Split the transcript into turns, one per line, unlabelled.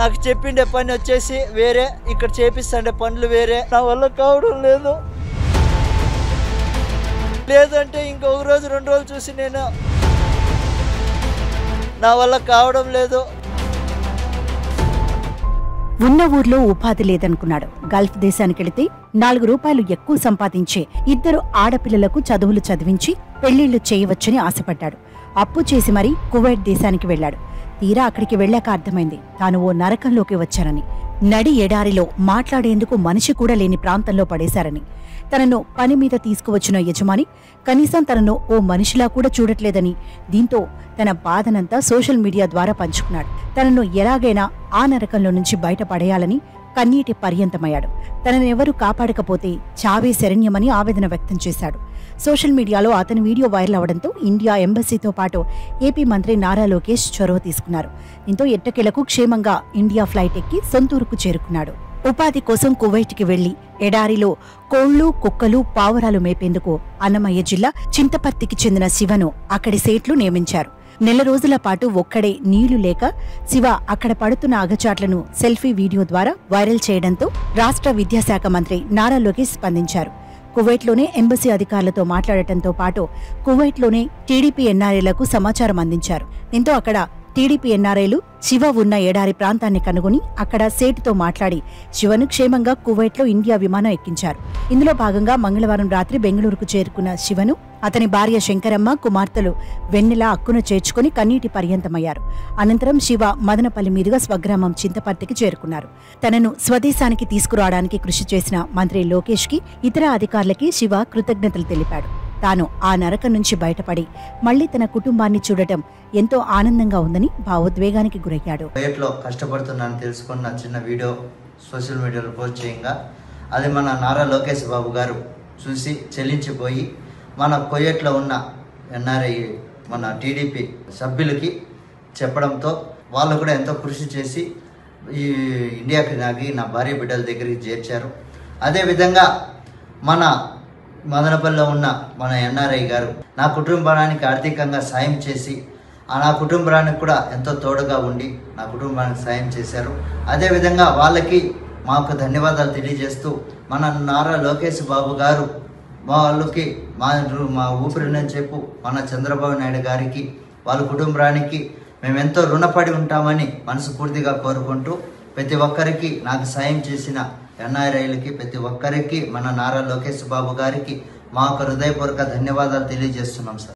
నాకు చెప్పిండే పని వచ్చేసి వేరే, ఇక్కడ చేపిస్తుండే పనులు వేరే. నా వల్ల కావడం లేదు. లేదంటే ఇంకొక రోజు 2 రోజులు చూసి నేను నా వల్ల కావడం లేదు.
ఉన్న ఊర్లో ఉపాధి లేదనుకున్నాడు. గల్ఫ్ దేశానికి వెళితే 4 రూపాయలు ఎక్కువ సంపాదించే 2 ఆడపిల్లలకు చదువులు చదివించి పెళ్లిళ్లు చేయవచ్చని ఆశపడ్డాడు. అప్పు చేసి మరీ కువైట్ దేశానికి వెళ్లాడు. తీరా అక్కడికి వెళ్లాక అర్థమైంది తాను ఓ నరకంలోకి వచ్చానని. నడి ఎడారిలో మాట్లాడేందుకు మనిషి కూడా లేని ప్రాంతంలో పడేశారని. తనను పని మీద తీసుకువచ్చిన యజమాని కనీసం తనను ఓ మనిషిలా కూడా చూడట్లేదని. దీంతో తన బాధనంతా సోషల్ మీడియా ద్వారా పంచుకున్నాడు. తనను ఎలాగైనా ఆ నరకంలో నుంచి బయటపడేయాలని కన్నీటి పర్యంతమయ్యాడు. తననెవరూ కాపాడకపోతే చావే శరణ్యమని ఆవేదన వ్యక్తం చేశాడు. సోషల్ మీడియాలో అతని వీడియో వైరల్ అవడంతో ఇండియా ఎంబసీతో పాటు ఏపీ మంత్రి నారా లోకేష్ చొరవ తీసుకున్నారు. దీంతో ఎట్టకేలకు క్షేమంగా ఇండియా ఫ్లైట్ ఎక్కి సొంతూరుకు చేరుకున్నాడు. ఉపాధి కోసం కువైట్కి వెళ్లి ఎడారిలో కోళ్లు, కుక్కలు, పావురాలు మేపేందుకు అన్నమయ్య జిల్లా చింతపర్తికి చెందిన శివను అక్కడి సేట్లు నియమించారు. 4 రోజుల పాటు ఒక్కడే నీళ్లు లేక శివ అక్కడ పడుతున్న అగచాట్లను సెల్ఫీ వీడియో ద్వారా వైరల్ చేయడంతో రాష్ట్ర విద్యాశాఖ మంత్రి నారా లోకేష్ స్పందించారు. కువైట్లోనే ఎంబసీ అధికారులతో మాట్లాడటంతో పాటు కువైట్లోనే టీడీపీ ఎన్ఆర్ఐలకు సమాచారం అందించారు. దీంతో అక్కడ టీడీపీ ఎన్ఆర్ఐలు శివ ఉన్న ఎడారి ప్రాంతాన్ని కనుగొని అక్కడ సేటుతో మాట్లాడి శివను క్షేమంగా కువైట్లో ఇండియా విమానం ఎక్కించారు. ఇందులో భాగంగా మంగళవారం రాత్రి బెంగళూరుకు చేరుకున్న శివను అతని భార్య శంకరమ్మ, కుమార్తెలు వెన్నెల అక్కున చేర్చుకుని కన్నీటి పర్యంతమయ్యారు. అనంతరం శివ మదనపల్లి మీదుగా స్వగ్రామం చింతపర్తికి చేరుకున్నారు. తనను స్వదేశానికి తీసుకురావడానికి కృషి చేసిన మంత్రి లోకేష్ కి, ఇతర అధికారులకి శివ కృతజ్ఞతలు తెలిపాడు. తాను ఆ నరకం నుంచి బయటపడి మళ్లీ తన కుటుంబాన్ని చూడటం ఎంతో ఆనందంగా ఉందని భావోద్వేగానికి గురయ్యాడు.
కువైట్లో కష్టపడుతున్నాను తెలుసుకున్న చిన్న వీడియో సోషల్ మీడియాలో పోస్ట్ చేయంగా అది మన నారా లోకేష్ బాబు గారు చూసి చెల్లించిపోయి మన కువైట్లో ఉన్న ఎన్ఆర్ఐ మన టీడీపీ సభ్యులకి చెప్పడంతో వాళ్ళు కూడా ఎంతో కృషి చేసి ఈ ఇండియాకి నా భార్య బిడ్డల దగ్గరికి చేర్చారు. అదేవిధంగా మన మదనపల్లిలో ఉన్న మన ఎన్ఆర్ఐ గారు నా కుటుంబానికి ఆర్థికంగా సాయం చేసి నా కుటుంబానికి కూడా ఎంతో తోడుగా ఉండి నా కుటుంబానికి సాయం చేశారు. అదేవిధంగా వాళ్ళకి మాకు ధన్యవాదాలు తెలియజేస్తూ మన నారా లోకేష్ బాబు గారు వాళ్ళకి మా ఊపిరిని చెప్పు మన చంద్రబాబు నాయుడు గారికి వాళ్ళ కుటుంబానికి మేము ఎంతో రుణపడి ఉంటామని మనస్ఫూర్తిగా కోరుకుంటూ ప్రతి ఒక్కరికి నాకు సాయం చేసిన ఎన్ఆర్ఐలకి ప్రతి ఒక్కరికి మన నారా లోకేష్ బాబు గారికి మా హృదయపూర్వక ధన్యవాదాలు తెలియజేస్తున్నాం సార్.